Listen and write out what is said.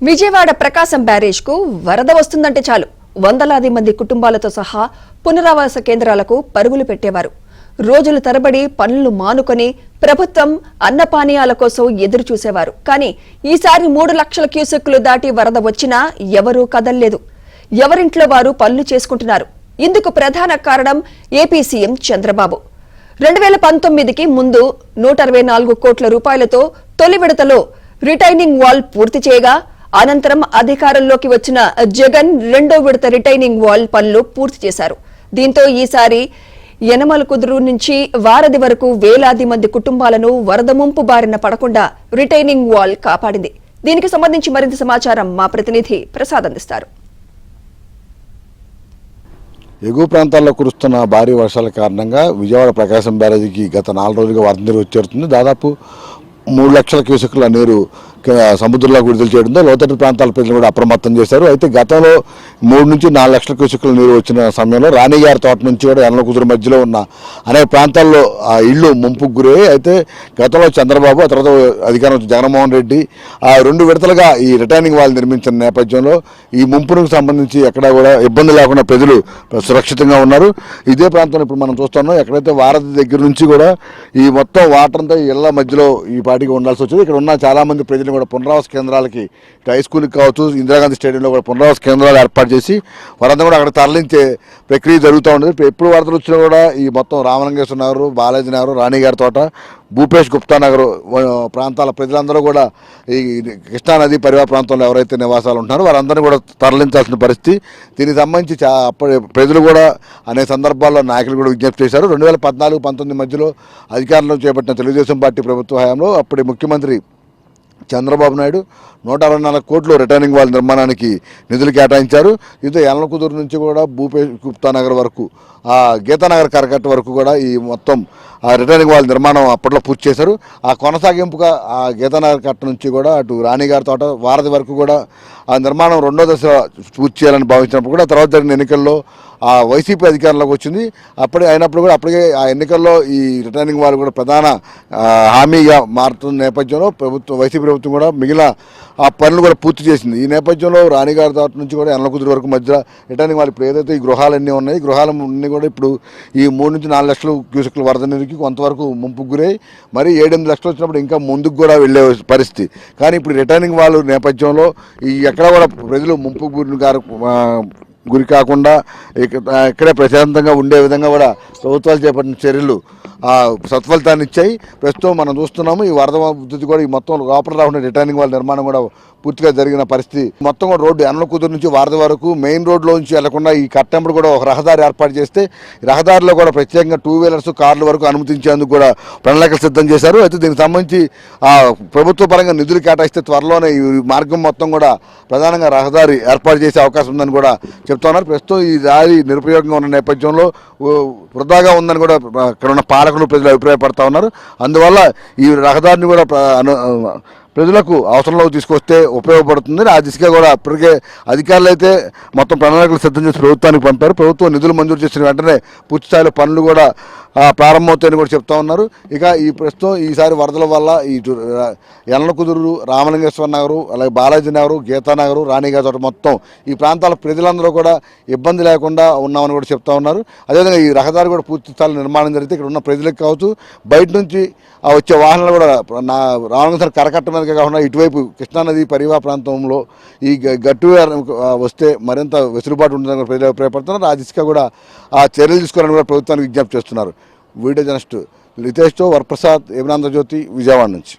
విజయవాడ ప్రకాశం barrage కు వరద వస్తుందంటే చాలు వందలాది మంది కుటుంబాలతో సహా పునరావాస కేంద్రాలకు పరుగులు పెట్టేవారు. రోజుల తరబడి పనులు మానుకొని ప్రభుత్వం అన్నపానీయాల కోసం ఎదురు చూసేవారు. కానీ ఈసారి 3 లక్షల క్యూసెక్కులు దాటి వరద వచ్చినా ఎవరూ కదల్లేదు. ఎవరింట్లో వారు పనులు చేసుకుంటున్నారు. ఇందుకు ప్రధాన కారణం ఏపీ సీఎం చంద్రబాబు. 2019కి ముందు 164 కోట్ల రూపాయలతో తొలి విడతలో రిటైనింగ్ వాల్ పూర్తి చేయగా అనంతరం అధికారంలోకి వచ్చిన జగన్ రెండో విడత రిటైనింగ్ వాల్ పనులు పూర్తి చేశారు. దీంతో ఈసారి యనమలకుదురు నుంచి వారధి వరకు వేలాది మంది కుటుంబాలను వరద ముంపు బారిన పడకుండా రిటైనింగ్ వాల్ కాపాడింది. దీనికి సంబంధించి మరింత సమాచారం మా ప్రతినిధి ప్రసాద్ అందిస్తారు. ఎగువ ప్రాంతాల్లో కురుస్తున్న భారీ వర్షాల కారణంగా విజయవాడ ప్రకాశం బ్యారేజీకి గత 4 రోజులుగా వరద నీరు వచ్చేరుతుంది. దాదాపు 3 లక్షల క్యూసెక్కుల నీరు సముద్రంలోకి విడుదల చేయడంతో లోతట్టు ప్రాంతాల ప్రజలు కూడా అప్రమత్తం చేశారు. అయితే గతంలో 3 నుంచి 4 లక్షల క్యూసెక్కుల నీరు వచ్చిన సమయంలో రాణిగారి తోట నుంచి కూడా యనమలకుదురు మధ్యలో ఉన్న అనేక ప్రాంతాల్లో ఆ ఇళ్లు ముంపుకు గురయ్యాయి. అయితే గతంలో చంద్రబాబు, ఆ తర్వాత అధికారం జగన్మోహన్ రెడ్డి ఆ 2 విడతలుగా ఈ రిటైనింగ్ వాల్ నిర్మించిన నేపథ్యంలో ఈ ముంపుకు సంబంధించి ఎక్కడా కూడా ఇబ్బంది లేకుండా ప్రజలు సురక్షితంగా ఉన్నారు. ఇదే ప్రాంతంలో ఇప్పుడు మనం చూస్తున్నాం. ఎక్కడైతే వారధి దగ్గర నుంచి కూడా ఈ మొత్తం వాటర్ అంతా ఇళ్ల మధ్యలో ఈ పాటికి ఉండాల్సి వచ్చింది. ఇక్కడ ఉన్న చాలా మంది ప్రజలు కూడా పునరావాస కేంద్రాలకి హై స్కూల్కి కావచ్చు, ఇందిరాగాంధీ స్టేడియంలో కూడా పునరావాస కేంద్రాలు ఏర్పాటు చేసి వారందరూ కూడా అక్కడ తరలించే ప్రక్రియ జరుగుతూ ఉండేది. ఎప్పుడు వరదలు వచ్చినా కూడా ఈ మొత్తం రామలింగేశ్వర నగర్, బాలాజీ నగర్, రాణిగారి తోట, భూపేష్ గుప్తా నగర్ ప్రాంతాల ప్రజలందరూ కూడా ఈ కృష్ణానది పరివాహ ప్రాంతంలో ఎవరైతే నివాసాలు ఉంటున్నారో వారందరినీ కూడా తరలించాల్సిన పరిస్థితి. దీనికి సంబంధించి అప్పటి ప్రజలు కూడా అనేక సందర్భాల్లో నాయకులు కూడా విజ్ఞప్తి చేశారు. 2014-19 మధ్యలో అధికారంలో చేపట్టిన తెలుగుదేశం పార్టీ ప్రభుత్వ హయాంలో అప్పటి ముఖ్యమంత్రి చంద్రబాబు నాయుడు 164 కోట్లు రిటైనింగ్ వాల్ నిర్మాణానికి నిధులు కేటాయించారు. దీంతో యనమలకుదురు నుంచి కూడా భూపేష్ గుప్తా నగర్ వరకు, ఆ గీతానగర్ కరకట్ట వరకు కూడా ఈ మొత్తం ఆ రిటైనింగ్ వాల్ నిర్మాణం అప్పట్లో పూర్తి చేశారు. ఆ కొనసాగింపుగా ఆ గీతానగర్ కట్ట నుంచి కూడా అటు రాణిగారి తోట, వారధి వరకు కూడా ఆ నిర్మాణం 2వ దశ పూర్తి చేయాలని భావించినప్పుడు కూడా తర్వాత జరిగిన ఎన్నికల్లో ఆ వైసీపీ అధికారంలోకి వచ్చింది. అయినప్పుడు కూడా అప్పటికే ఆ ఎన్నికల్లో ఈ రిటైనింగ్ వాల్ కూడా ప్రధాన హామీగా మారుతున్న నేపథ్యంలో వైసీపీ ప్రభుత్వం కూడా మిగిలిన ఆ పనులు కూడా పూర్తి చేసింది. ఈ నేపథ్యంలో రాణిగారి తోట నుంచి కూడా యనమలకుదురు వరకు మధ్య రిటైనింగ్ వాల్ ఇప్పుడు ఏదైతే ఈ గృహాలన్నీ ఉన్నాయి, గృహాలన్నీ కూడా ఇప్పుడు ఈ 3 నుంచి 4 లక్షల క్యూసెక్కుల వరద నీరుకి కొంతవరకు ముంపుకు గురై మరి 7-8 లక్షలు వచ్చినప్పుడు ఇంకా ముందుకు కూడా వెళ్ళే పరిస్థితి. కానీ ఇప్పుడు రిటైనింగ్ వాల్ నేపథ్యంలో ఈ ఎక్కడ కూడా ప్రజలు ముంపుకు గురి కాకుండా ఇక్కడే ప్రశాంతంగా ఉండే విధంగా కూడా ప్రభుత్వాలు చేపట్టిన చర్యలు సత్ఫలితాన్ని ఇచ్చాయి. ప్రస్తుతం మనం చూస్తున్నాము ఈ వరద ఉద్ధృతి కూడా ఈ మొత్తం లోపల రాకుండా రిటైనింగ్ వాల్ నిర్మాణం కూడా పూర్తిగా జరిగిన పరిస్థితి. మొత్తం కూడా రోడ్డు యనమలకుదురు నుంచి వారధి వరకు మెయిన్ రోడ్లో నుంచి వెళ్లకుండా ఈ కట్టెంపుడు కూడా ఒక రహదారి ఏర్పాటు చేస్తే రహదారిలో కూడా ప్రత్యేకంగా 2 వీలర్స్, కార్ల వరకు అనుమతించేందుకు కూడా ప్రణాళికలు సిద్ధం చేశారు. అయితే దీనికి సంబంధించి ప్రభుత్వ పరంగా నిధులు కేటాయిస్తే త్వరలోనే ఈ మార్గం మొత్తం కూడా ప్రధానంగా రహదారి ఏర్పాటు చేసే అవకాశం ఉందని కూడా చెప్తున్నారు. ప్రస్తుతం ఈ దారి నిరుపయోగంగా ఉన్న నేపథ్యంలో వృధాగా ఉందని కూడా ఇక్కడ ఉన్న పాలకులు, ప్రజలు అభిప్రాయపడతా ఉన్నారు. అందువల్ల ఈ రహదారిని కూడా ప్రజలకు అవసరంలోకి తీసుకొస్తే ఉపయోగపడుతుంది. ఆ దిశగా కూడా ఇప్పటికే అధికారులు అయితే మొత్తం ప్రణాళికలు సిద్ధం చేసి ప్రభుత్వానికి పంపారు. ప్రభుత్వం నిధులు మంజూరు చేసిన వెంటనే పూర్తి స్థాయిలో పనులు కూడా ప్రారంభమవుతాయని కూడా చెప్తా ఉన్నారు. ఇక ఈ ప్రస్తుతం ఈసారి వరదల వల్ల ఈ యనమలకుదురు, రామలింగేశ్వర నగరు, అలాగే బాలాజీ నగరు, గీతానగరు, రాణిగారి తోట మొత్తం ఈ ప్రాంతాల ప్రజలందరూ కూడా ఇబ్బంది లేకుండా ఉన్నామని కూడా చెప్తా ఉన్నారు. అదేవిధంగా ఈ రహదారి కూడా పూర్తి స్థాయిలో నిర్మాణం జరిగితే ఇక్కడ ఉన్న ప్రజలకు కావచ్చు, బయట నుంచి వచ్చే వాహనాలు కూడా రామలింగేశ్వర కరకట్ట మీదకే కాకుండా ఇటువైపు కృష్ణానది పరివాహ ప్రాంతంలో ఈ గట్టు వస్తే మరింత వెసులుబాటు ఉంటుందని ప్రజలు అభిప్రాయపడుతున్నారు. ఆ దిశగా కూడా ఆ చర్యలు తీసుకోవాలని కూడా ప్రభుత్వానికి విజ్ఞప్తి చేస్తున్నారు. వీడియో జర్నలిస్ట్ లితేష్తో వరప్రసాద్, ఏబినాంధ్రజ్యోతి, విజయవాడ నుంచి.